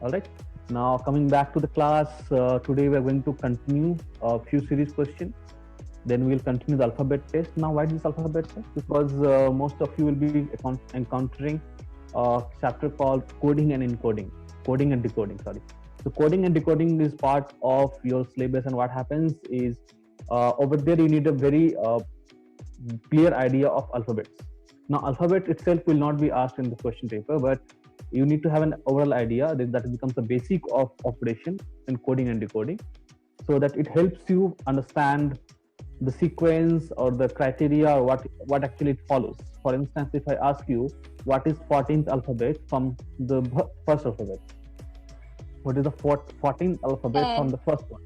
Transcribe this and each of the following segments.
All right. Now coming back to the class, today we are going to continue a few series questions. Then we'll continue the alphabet test. Now, why this alphabet test? Because most of you will be encountering a chapter called coding and encoding, coding and decoding. Sorry. So coding and decoding is part of your syllabus, and what happens is over there you need a very clear idea of alphabets. Now, alphabet itself will not be asked in the question paper, but you need to have an overall idea that becomes the basic of operation in coding and decoding, so that it helps you understand the sequence or the criteria or what actually it follows. For instance, if I ask you what is 14th alphabet from the first alphabet, what is the 14th alphabet from the first one,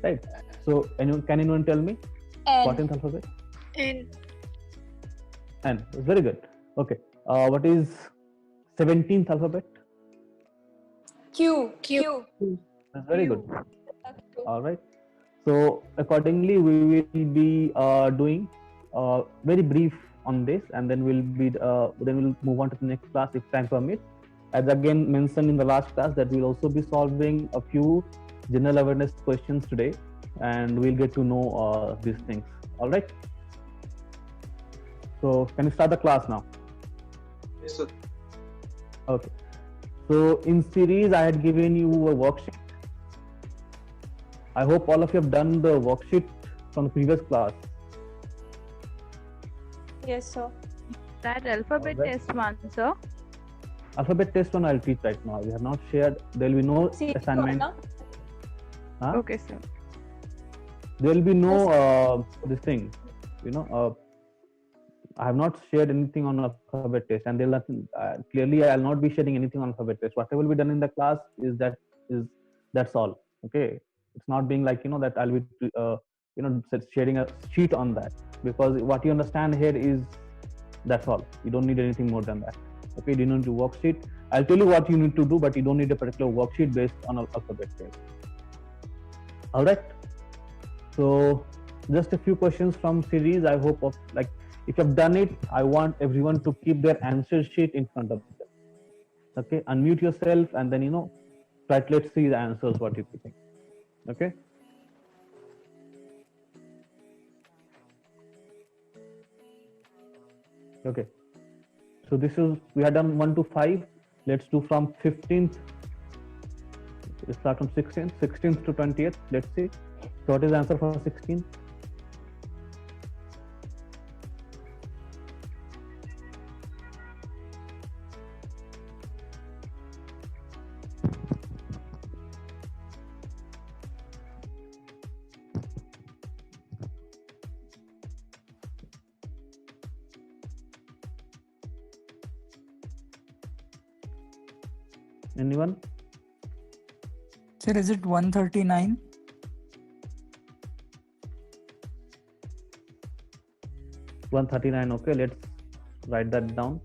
right? So can anyone tell me? 14th alphabet? N. Very good. Okay. What is 17th alphabet? Q. That's very good. All right. So accordingly, we will be doing very brief on this, and then we'll move on to the next class if time permits. As again mentioned in the last class, that we'll also be solving a few general awareness questions today, and we'll get to know these things. All right. So can you start the class now? Yes, sir. Okay. So in series, I had given you a worksheet. I hope all of you have done the worksheet from the previous class. Yes, sir. That alphabet test one, sir. Alphabet test one I'll teach right now. We have not shared. There will be no assignment. Huh? Okay, sir. There will be no this thing. I have not shared anything on alphabet test, and clearly I will not be sharing anything on alphabet test. Whatever will be done in the class that's all. Okay, it's not being like that I'll be sharing a sheet on that, because what you understand here is that's all. You don't need anything more than that. Okay, you don't need a worksheet. I'll tell you what you need to do, but you don't need a particular worksheet based on alphabet test. All right. So just a few questions from series. I hope if you've done it, I want everyone to keep their answer sheet in front of them. Okay, unmute yourself and then let's see the answers. What you think? Okay. Okay. So we had done 1 to 5. Let's do from 15th. Let's start from 16th to 20th. Let's see. So what is the answer for 16th? Anyone? Sir, is it 139? 139. Okay, let's write that down.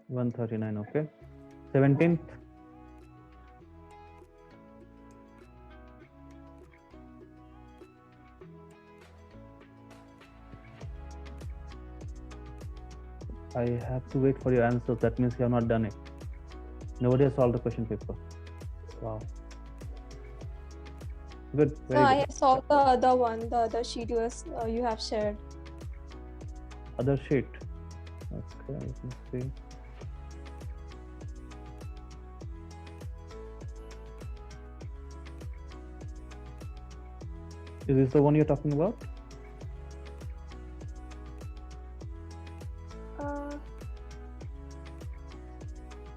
$139. Okay. 17th. I have to wait for your answers. That means you have not done it. Nobody has solved the question paper. Wow. Good. So I have solved the other one, the other sheet you have shared. Other sheet. Okay, let me see. Is this the one you're talking about?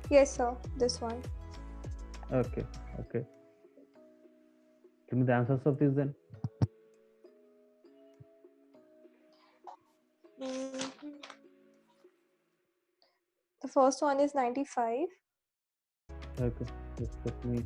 Yes, sir. This one. Okay. Give me the answers of these then. The first one is 95. Okay. Just let me.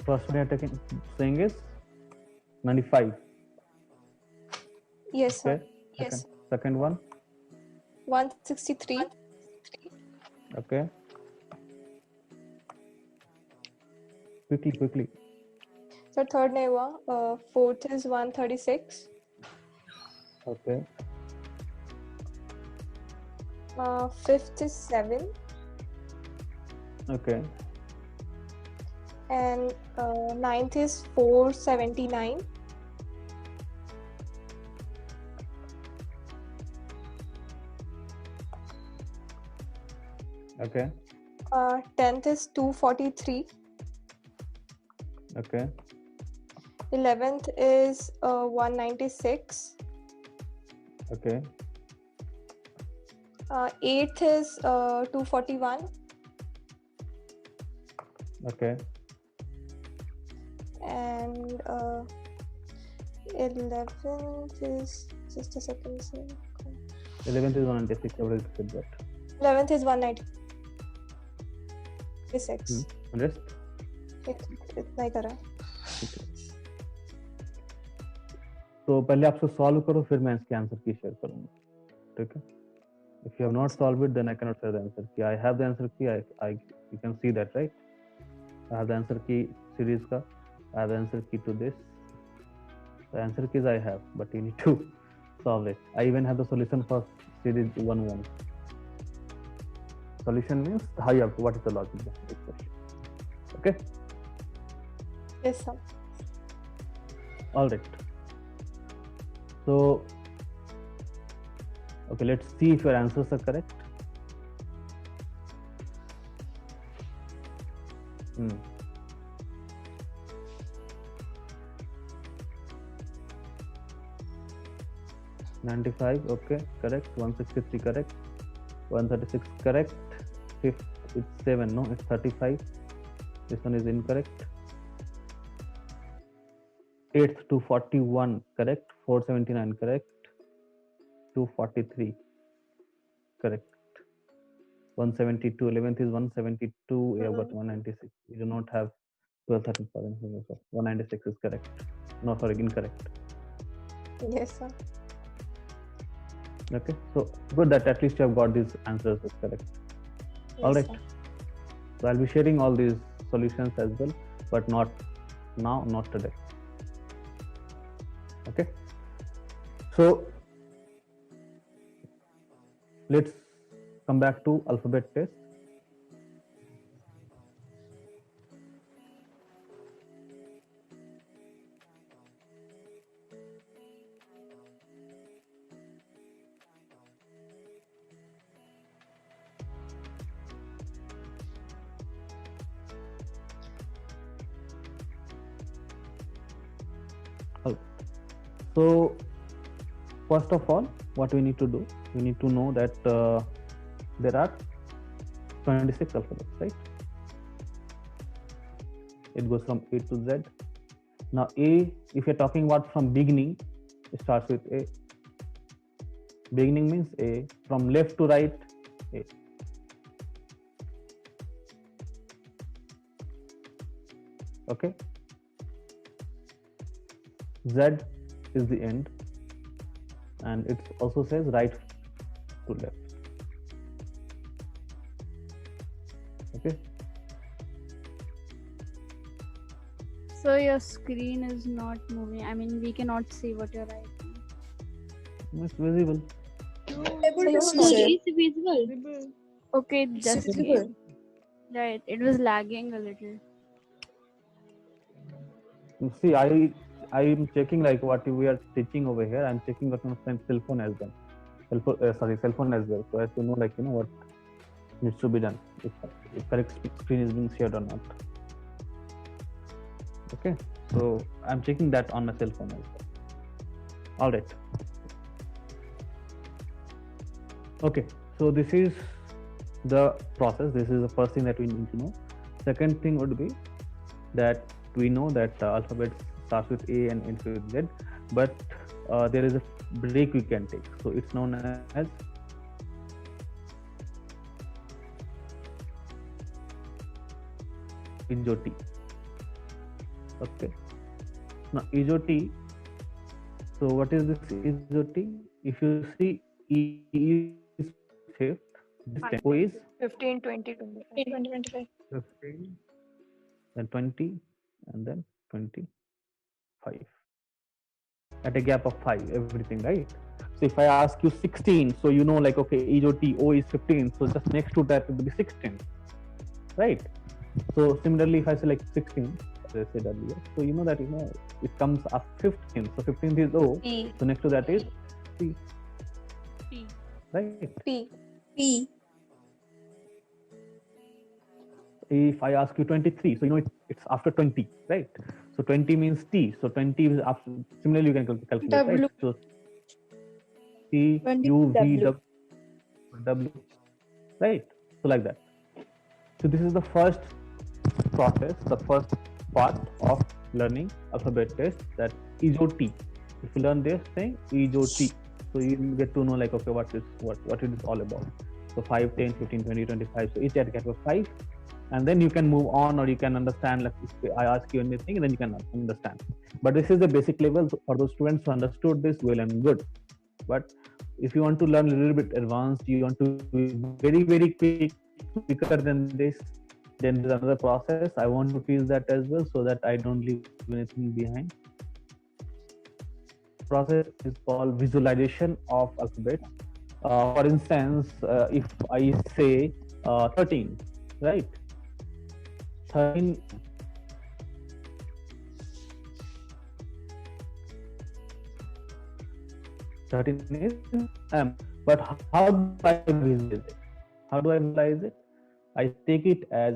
First one you're saying is 95. Yes, sir. Okay. Second one. 163. Okay. Quickly. So third neva. Fourth is 136. Okay. Fifth is 7. Okay. And ninth is 479. Okay. 10th is 243. Okay. 11th is 196. Okay. 8th is 241. Okay. And 11th is just a second. Sir. 11th is 196. I already said that. 11th is 196. Rest. इतना ही करा. तो पहले आप solve करो, फिर मैं इसके answer की शेयर करूंगा. ठीक है. If you have not solved it, then I cannot share the answer key. I have the answer key. You can see that, right? I have the answer key series ka. I have the answer key to this. The answer keys I have, but you need to solve it. I even have the solution for series 1-1. Solution means how you have to, what is the logic behind this question. Okay? Yes, sir. All right. So, okay, let's see if your answers are correct. Hmm. $95, okay, correct. 163, correct. 136, correct. Fifth, it's 7, no, it's 35. This one is incorrect. 8th, 241, correct. 479, correct. 243, correct. 172, 11th is 172, you have got 196. You do not have 12, 13, 14, 196 is correct. No, sorry, incorrect. Yes, sir. Okay, so good that at least you have got these answers correct. Yes, All right. sir. So I'll be sharing all these solutions as well, but not now, not today. Okay. So let's come back to alphabet test. So first of all, what we need to do, we need to know that there are 26 alphabets, right? It goes from A to Z. Now A, if you're talking about from beginning, it starts with A. Beginning means A. From left to right, A. Okay. Z is the end, and it also says right to left. Okay. So your screen is not moving. I mean, we cannot see what you're writing. It's visible. So your Screen is visible. Okay, just visible. right. It was lagging a little. See, I am checking like what we are teaching over here. I'm checking what my friend's cell phone as well. Cell phone as well. So I have to know like what needs to be done. If correct screen is being shared or not. Okay. So I'm checking that on my cell phone as well. All right. Okay. So this is the process. This is the first thing that we need to know. Second thing would be that we know that alphabet starts with A and ends with Z, but there is a break we can take. So it's known as Injoti. Okay. Now EZOT. So what is this EZOT? If you see E is fifth, this Five. O is 15, 20, 25. 20, 25. 15, then 20, and then 25. At a gap of 5, everything, right? So if I ask you 16, so you know, like, okay, EZOT O is 15, so just next to that would be 16, right? So similarly, if I select 16, as I said earlier, so you know that it comes up 15. So 15th is O. P. So next to that is P, P. right? P. P. If I ask you 23, so it's after 20, right? So 20 means T. So 20 is after. Similarly, you can calculate, W. right? So T 20 U V W. W, right? So like that. So this is the first process, the first part of learning alphabet test, that EZOT. If you learn this thing, EZOT, so you get to know, like, okay, what it is all about. So 5, 10, 15, 20, 25. So each at gap of 5, and then you can move on, or you can understand. Like if I ask you anything, and then you can understand. But this is the basic level for those students who understood this well and good. But if you want to learn a little bit advanced, you want to be very, very quicker than this, then there's another process. I want to teach that as well, so that I don't leave anything behind. Process is called visualization of alphabets. For instance, if I say 13, right? 13 is M. But how do I visualize it? How do I visualize it? I take it as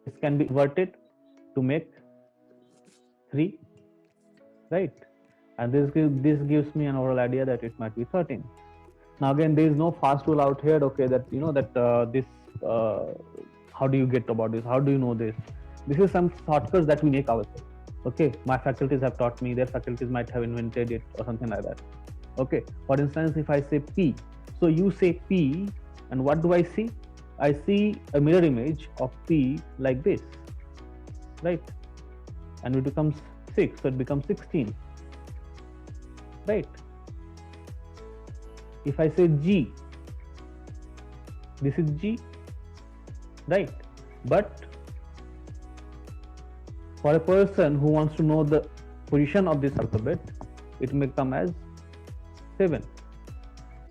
this can be inverted to make 3, right? And this gives me an overall idea that it might be 13. Now again, there is no fast rule out here. Okay, that this. How do you get about this? How do you know this? This is some shortcuts that we make ourselves. Okay, my faculties have taught me. Their faculties might have invented it or something like that. Okay, for instance, if I say P, so you say P, and what do I see? I see a mirror image of P like this, right? And it becomes 6, so it becomes 16, right? If I say G, this is G, right? But for a person who wants to know the position of this alphabet, it may come as 7,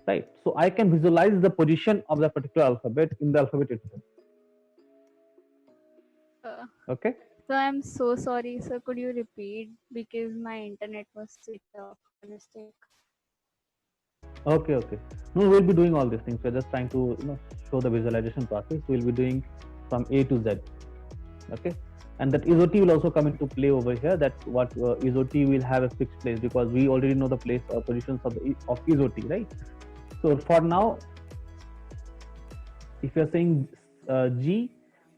right? So I can visualize the position of the particular alphabet in the alphabet itself. Okay. So I'm so sorry, sir. Could you repeat, because my internet was switched off by mistake? Okay. No, we'll be doing all these things. We're just trying to show the visualization process. We'll be doing from A to Z. Okay. And that EZOT will also come into play over here. That what EZOT will have a fixed place, because we already know the place or positions of EZOT, right? So for now, if you're saying G,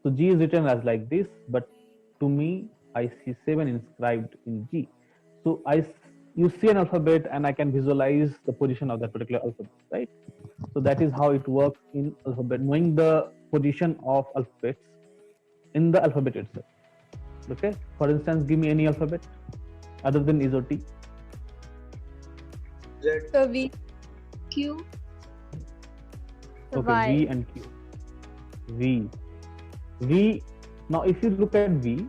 so G is written as like this, but to me, I see 7 inscribed in G. So you see an alphabet, and I can visualize the position of that particular alphabet, right? So that is how it works in alphabet, knowing the position of alphabets in the alphabet itself. Okay. For instance, give me any alphabet other than EZOT. Z. So V. Q. Okay, Y. V and Q. V. Now, if you look at V,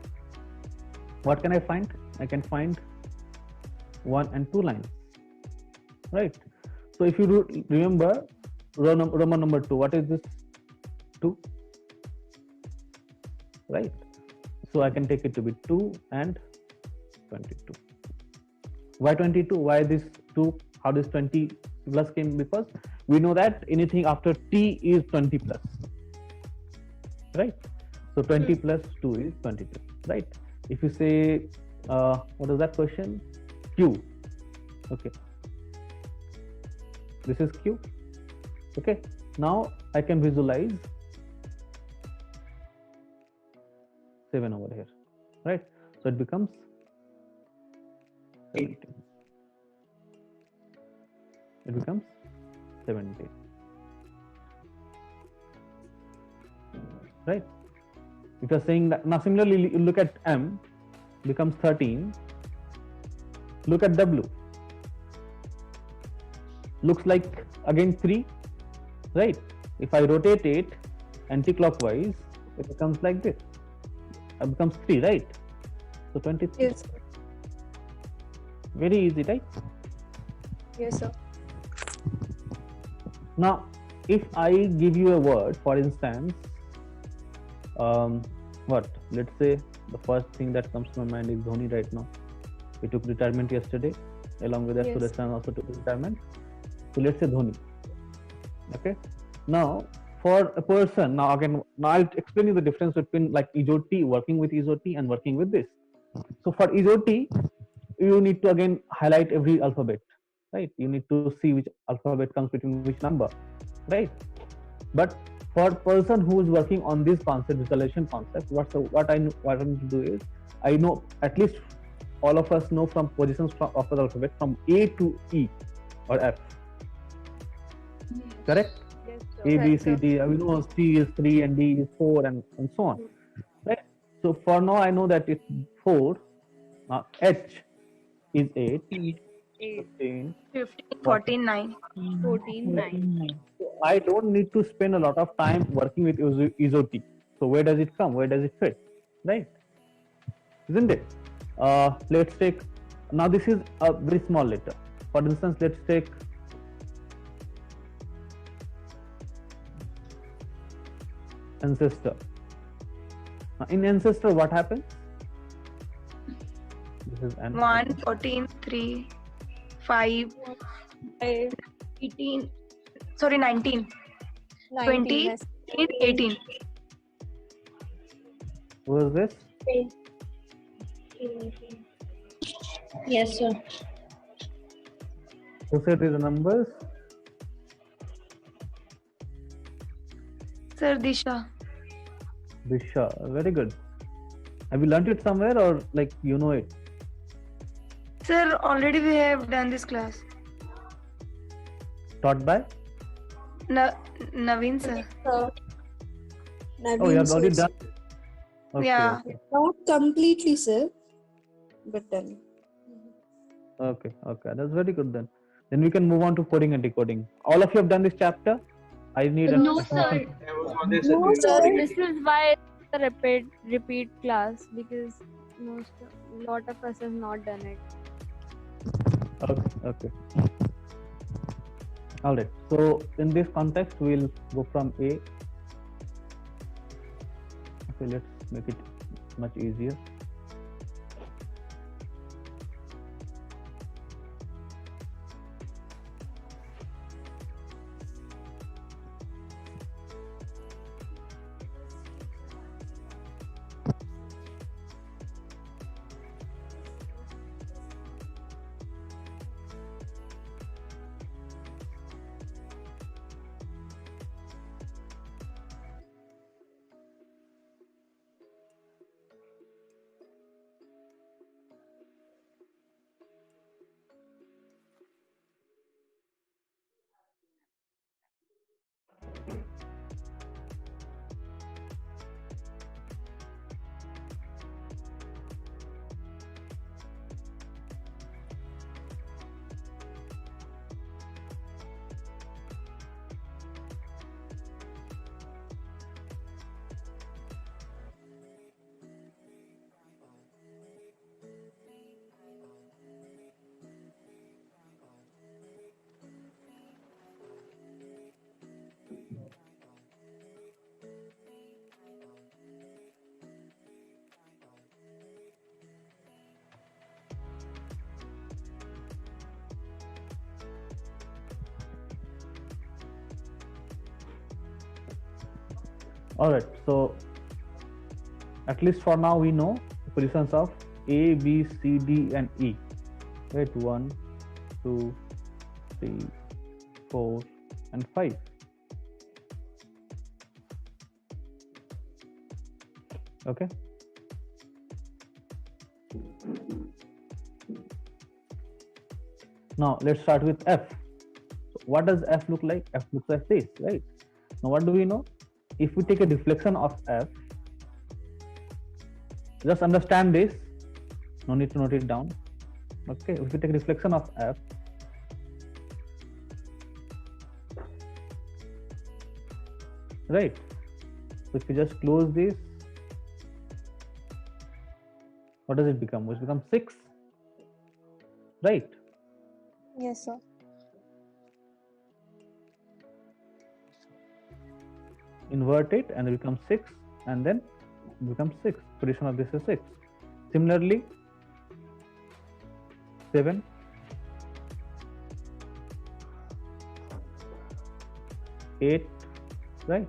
what can I find? I can find 1 and 2 lines, right? So if you remember Roman number 2, what is this? 2, right? So I can take it to be 2 and 22. Why 22? Why this 2? How this 20 plus came? Because we know that anything after T is 20 plus, right? So 20 plus 2 is 22, right? If you say, what is that question? Q. Okay. This is Q. Okay. Now I can visualize 7 over here, right? So it becomes 17. It becomes 17, right? If you're saying that, now similarly, you look at M. becomes 13. Look at W. Looks like again 3, right? If I rotate it anti-clockwise, it becomes like this. It becomes 3, right? So 23. Yes. Very easy, right? Yes, sir. Now, if I give you a word, for instance, what? Let's say the first thing that comes to my mind is Dhoni right now. We took retirement yesterday, along with us, Yes. Suresh Rana also took retirement. So let's say Dhoni. Okay. Now, for a person, now I'll explain you the difference between like EZOT, working with EZOT and working with this. So for EZOT, you need to again highlight every alphabet, right? You need to see which alphabet comes between which number, right? But for person who is working on this concept, visualization concept, what I need to do is, I know at least all of us know from positions of the alphabet from A to E or F. Correct? Yes, sir. A, B, Correct, C, sir. D. We know C is 3 and D is 4 and so on. Right? So for now, I know that it's 4. H is 8, 15, 14, 9. 14, 9. So I don't need to spend a lot of time working with EZOT. So where does it come? Where does it fit? Right? Isn't it? Let's take, now this is a very small letter. For instance, let's take ancestor. In ancestor, what happens? This is an 1, 14, 3, 5, 18. Sorry, 19, 19, 20, yes. 18. Who is this? Yes, sir. Who said these numbers? Sir, Disha. Disha. Very good. Have you learnt it somewhere or like you know it? Sir, already we have done this class. Taught by? Naveen, sir. Oh, you have already done it. Okay, Yeah. okay. Not completely, sir, but done. Okay, that's very good then. Then we can move on to coding and decoding. All of you have done this chapter? I need a No, definition. No, sir. This is why the repeat class, because lot of us have not done it. Okay. All right. So in this context, we'll go from A. Okay, let's make it much easier. All right. So at least for now, we know the positions of A, B, C, D, and E. Right? 1, 2, 3, 4, and 5. Okay. Now let's start with F. So what does F look like? F looks like this, right? Now what do we know? If we take a deflection of F, just understand this. No need to note it down. Okay, if we take reflection of f, right? So if you just close this, what does it become? It becomes 6, right? Yes, sir. Invert it and it becomes 6, and then it becomes 6. Position of this is 6. Similarly, 7, 8, right?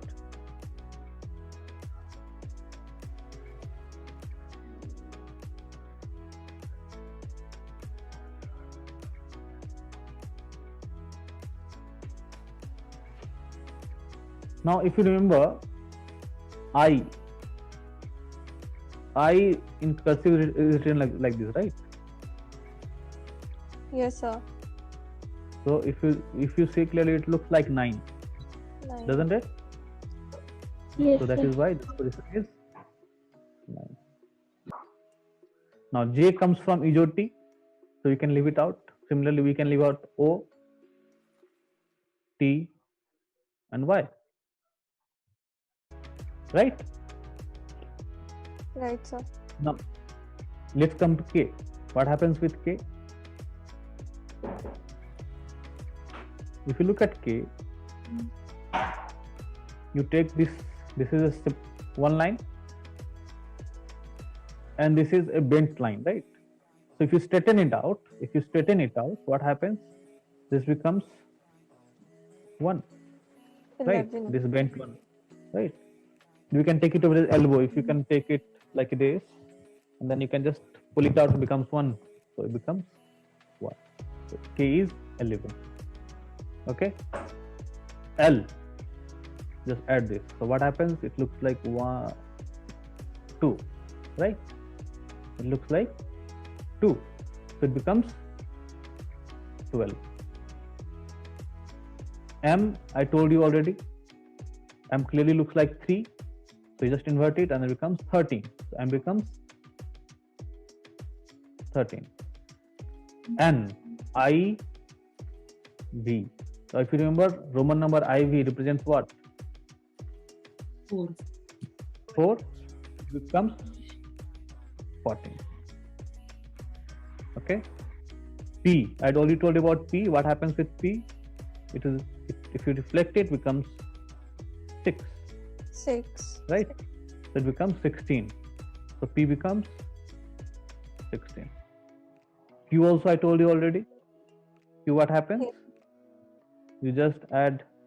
Now, if you remember, I in cursive is written like this, right? Yes, sir. So if you see clearly, it looks like 9, 9. doesn't it? Yes, So that sir. is why this position is 9. Now J comes from EJOT, so we can leave it out. Similarly, we can leave out O, T, and Y. Right? Right, sir. Now let's come to K. What happens with K? If you look at K, you take this is a one line, and this is a bent line, right? So if you straighten it out, what happens? This becomes 1, right? 11. This bent one, right? We can take it over the elbow. If you can take it like this, and then you can just pull it out, it becomes 1. So it becomes 1. So K is 11. Okay. L. Just add this. So what happens? It looks like 1, 2, right? It looks like 2. So it becomes 12. M, I told you already. M clearly looks like 3. So you just invert it and it becomes 13. So M becomes 13. N, I, V. So if you remember, Roman number IV represents what? 4. 4 becomes 14. Okay. P, I had already told you about P. What happens with P? If you reflect it, becomes 6, 6. right? So it becomes 16. So P becomes 16. Q also I told you already. Q, what happens? Yes. You just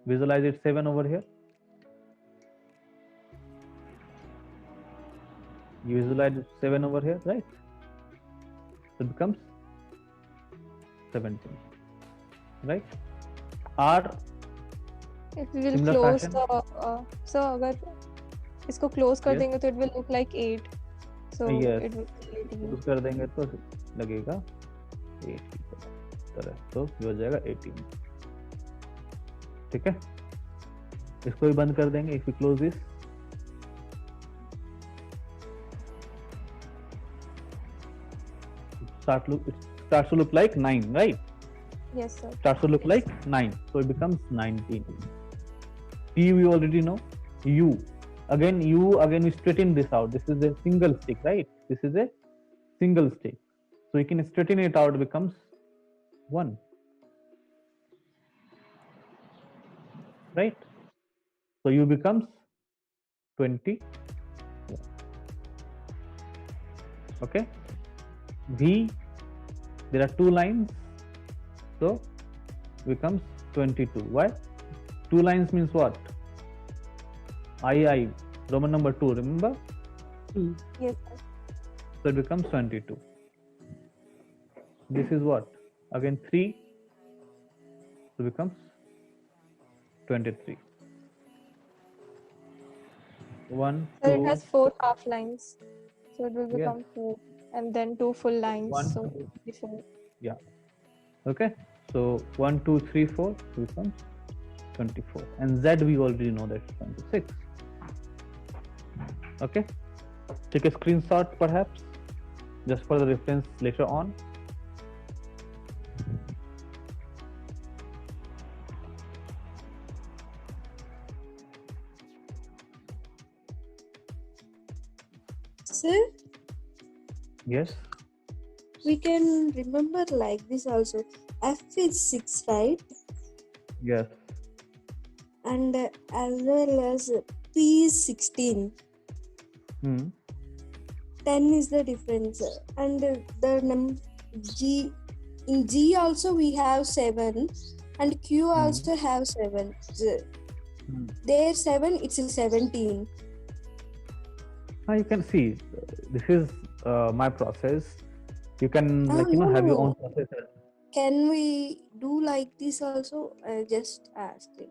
visualize it 7 over here. You visualize it 7 over here, right? So it becomes 17, right? R, It will Similar close fashion. the so अगर इसको close कर Yes. देंगे तो it will look like 8. So Yes. it will be 18. Use कर देंगे तो लगेगा 8 की तरह, तो ये हो जाएगा 18. ठीक है, इसको भी बंद कर देंगे. If you close this, starts to look like 9, right? Yes, sir. Starts to look like 9, so it becomes 19. T we already know. U again we straighten this out. This is a single stick, right? This is a single stick, so you can straighten it out. It becomes 1, right? So U becomes 20. Okay. V, there are 2 lines, so becomes 22. Why? 2 lines means what? I, Roman number 2, remember? Yes, sir. So it becomes 22. This is what? Again 3, so becomes 23. 1, So 2, it has 4 half lines. So it will Yeah. become 4. And then 2 full lines. 1, So 2. before. Okay, so 1, 2, 3, 4 becomes 24, and Z we already know that it's 26. Okay, take a screenshot perhaps. just for the reference later on. Sir, Yes. we can remember like this also. F is 6, right? Yes. And as well as P is 16. Hmm. 10 is the difference. And the G, in G also we have 7 and Q also have 7. There 7, it's a 17. Now you can see this is my process. You can have your own process. Can we do like this also? I just asked it.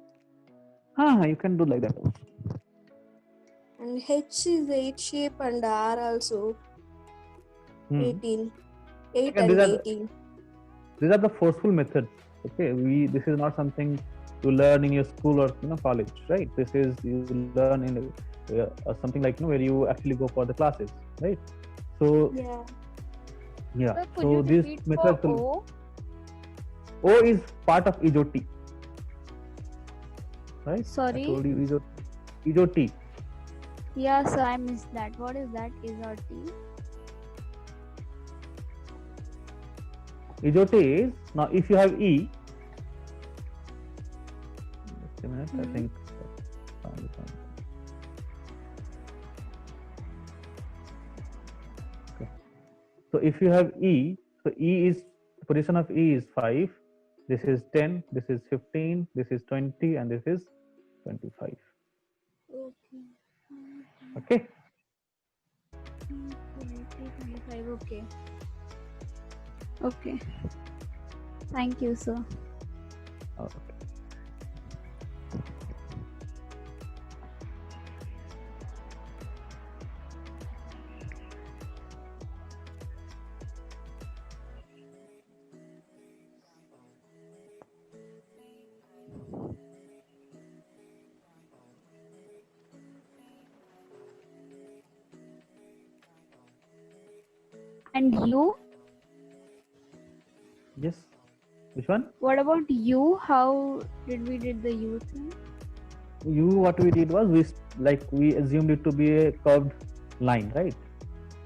You can do like that also. And H is 8 shape and R also 18. 8 Again, and 18. These are the forceful methods. Okay, this is not something you learn in your school or college, right? This is you learn in something like where you actually go for the classes, right? So yeah. Sir, could So you this repeat method for O? O is part of EJOT, right? Sorry? I told you EJOT. Yeah, sir, I missed that. What is that? Is or T? EJOT is, now if you have E, just a minute, I think. Okay. So if you have E, so E is, the position of E is 5, this is 10, this is 15, this is 20, and this is 25. Okay. 25. Okay. Okay. Thank you, sir. Okay. And you? Yes. Which one? What about you? How did we did the U thing? What we did was we assumed it to be a curved line, right?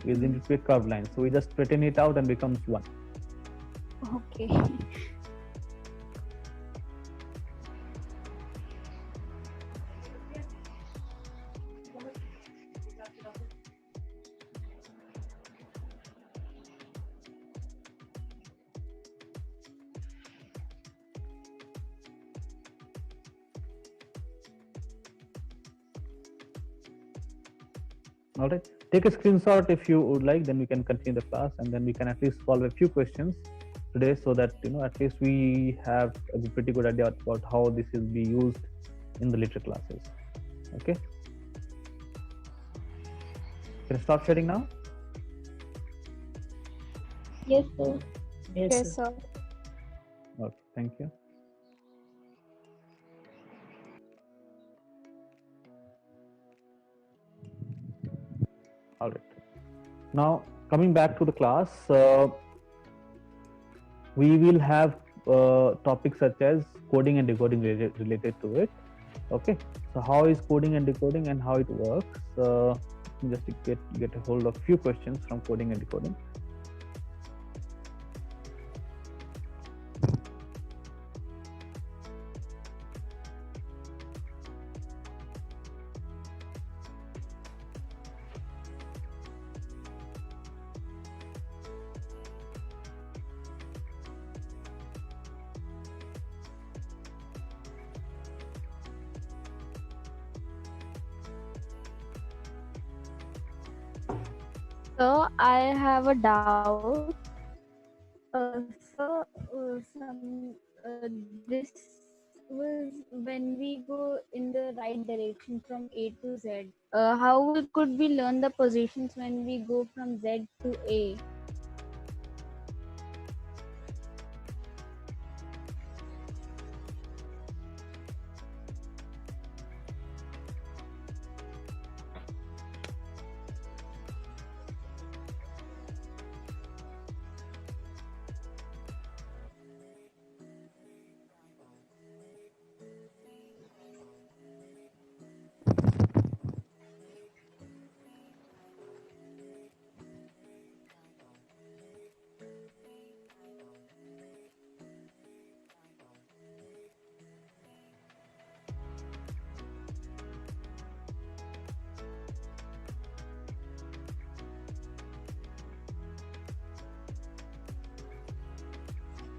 We assumed it to be a curved line, so we just straighten it out and becomes 1. Okay. All right. Take a screenshot if you would like. Then we can continue the class, and then we can at least solve a few questions today, so that at least we have a pretty good idea about how this will be used in the later classes. Okay. Can you stop sharing now? Yes, sir. Yes, sir. Okay. Thank you. All right. Now coming back to the class, we will have topics such as coding and decoding related to it. Okay. So how is coding and decoding and how it works? Just to get a hold of few questions from coding and decoding. So I have a doubt. This was when we go in the right direction from A to Z. How could we learn the positions when we go from Z to A?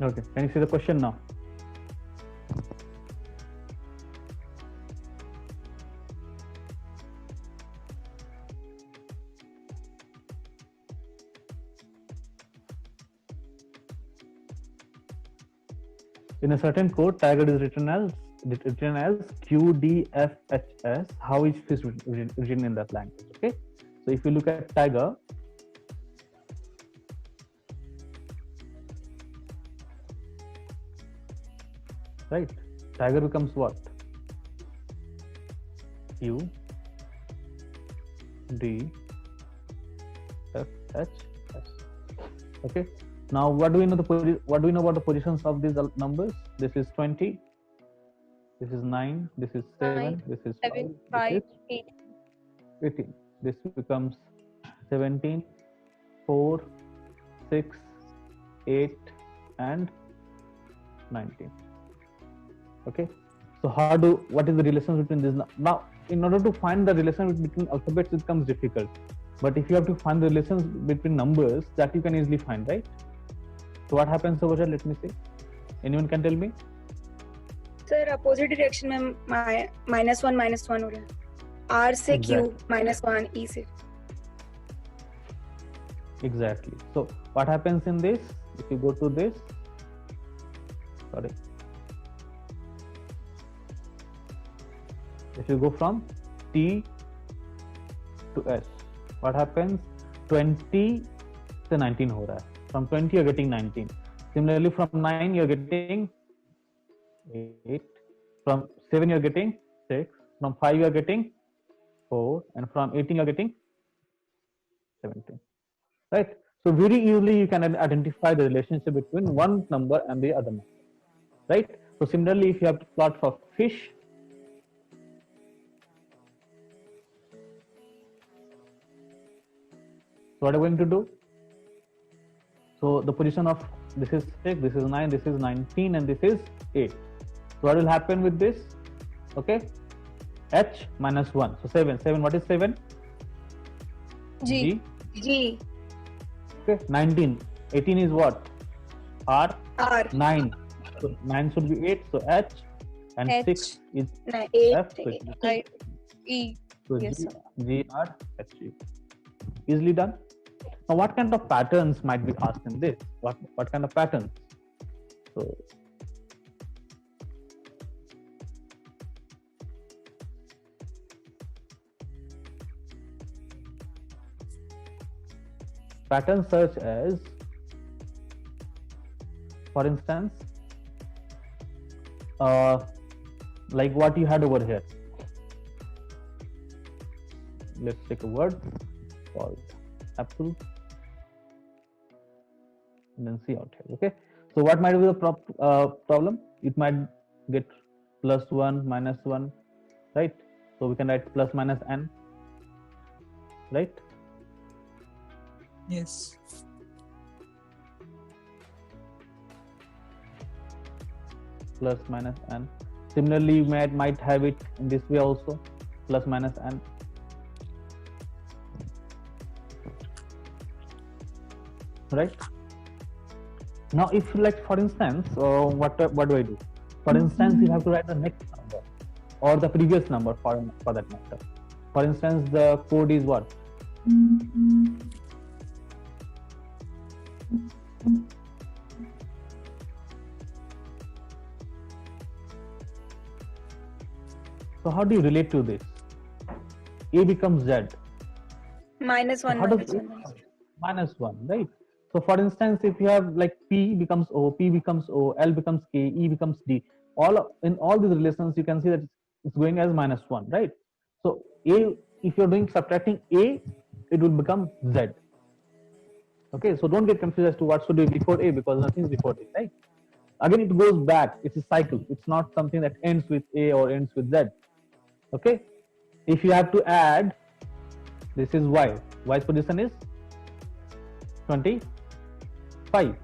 Okay, can you see the question now? In a certain code, Tiger is written as QDFHS. How is this written in that language? Okay, so if you look at Tiger, right? Tiger becomes what? Q D F H S. Okay. Now, what do we know about the positions of these numbers? This is 20. This is 9. This is 7. This is 5. 5, This 8. is 18. This becomes 17, 4, 6, 8, and 19. Okay. So what is the relation between these? Now, in order to find the relation between alphabets, it becomes difficult. But if you have to find the relations between numbers, that you can easily find, right? So what happens over here? Let me see. Anyone can tell me? Sir opposite direction में -1 हो रहा है. R से Q -1 E से. Exactly. So what happens in this? If you go to this, sorry. If you go from T to S, what happens? 20 to 19 हो रहा है. From 20 you're getting 19. Similarly, from 9 you're getting 8. From 7 you're getting 6. From 5 you're getting 4. And from 18 you're getting 17. Right? So very easily you can identify the relationship between one number and the other number. Right? So similarly, if you have to plot for fish, so what are we going to do? So the position of this is 6, this is 9, this is 19, and this is 8. So what will happen with this? Okay, H minus 1. So 7. What is 7? G. G. Okay, 19. 18 is what? R. 9. So 9 should be 8. So H, and H. 6 is 8. F. So it is E. So Yes, G, sir. G, R, H, G. Easily done. Now, what kind of patterns might be asked in this? What kind of patterns? So, patterns such as, for instance, like what you had over here. Let's take a word called apple and then see out here. Okay, so what might be the problem? It might get +1, -1, right? So we can write plus minus n, right? Yes. Plus minus n. Similarly, you might have it in this way also, plus minus n. Right? Now, if like, for instance, what do I do? For instance, you have to write the next number or the previous number for that matter. For instance, the code is what? So how do you relate to this? A becomes Z. -1. How does -1, right? So for instance, if you have like P becomes O, P becomes O, L becomes K, E becomes D. In all these relations, you can see that it's going as -1, right? So A, if you're doing subtracting A, it will become Z. Okay, so don't get confused as to what should be before A, because nothing is before A, right? Again, it goes back. It's a cycle. It's not something that ends with A or ends with Z. Okay, if you have to add, this is Y. Y's position is 25.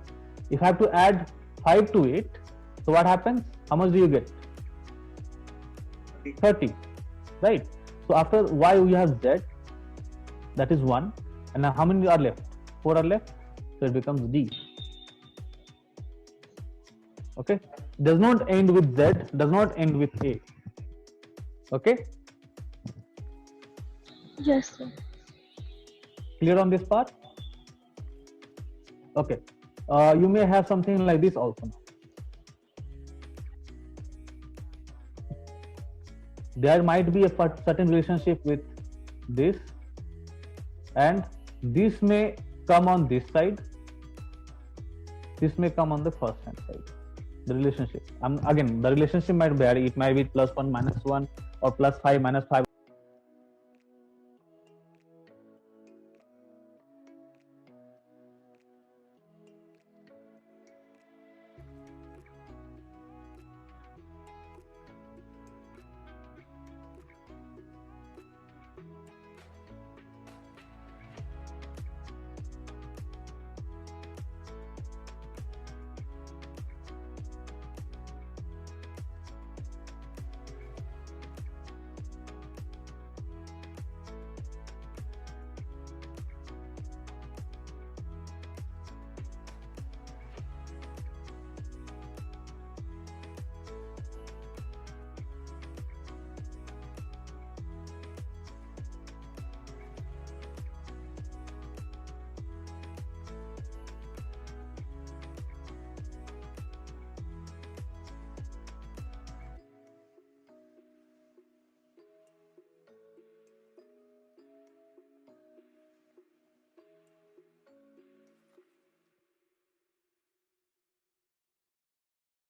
If I have to add 5 to it, so what happens? How much do you get? 30, right? So after Y we have Z, that is 1, and now how many are left? 4 are left, so it becomes D. Okay, does not end with Z, does not end with A. Okay, Yes, sir. clear on this part? Okay, you may have something like this also. There might be a certain relationship with this, and this may come on this side, this may come on the first hand side. The relationship, again, the relationship might vary. It might be +1 - 1 or +5 - 5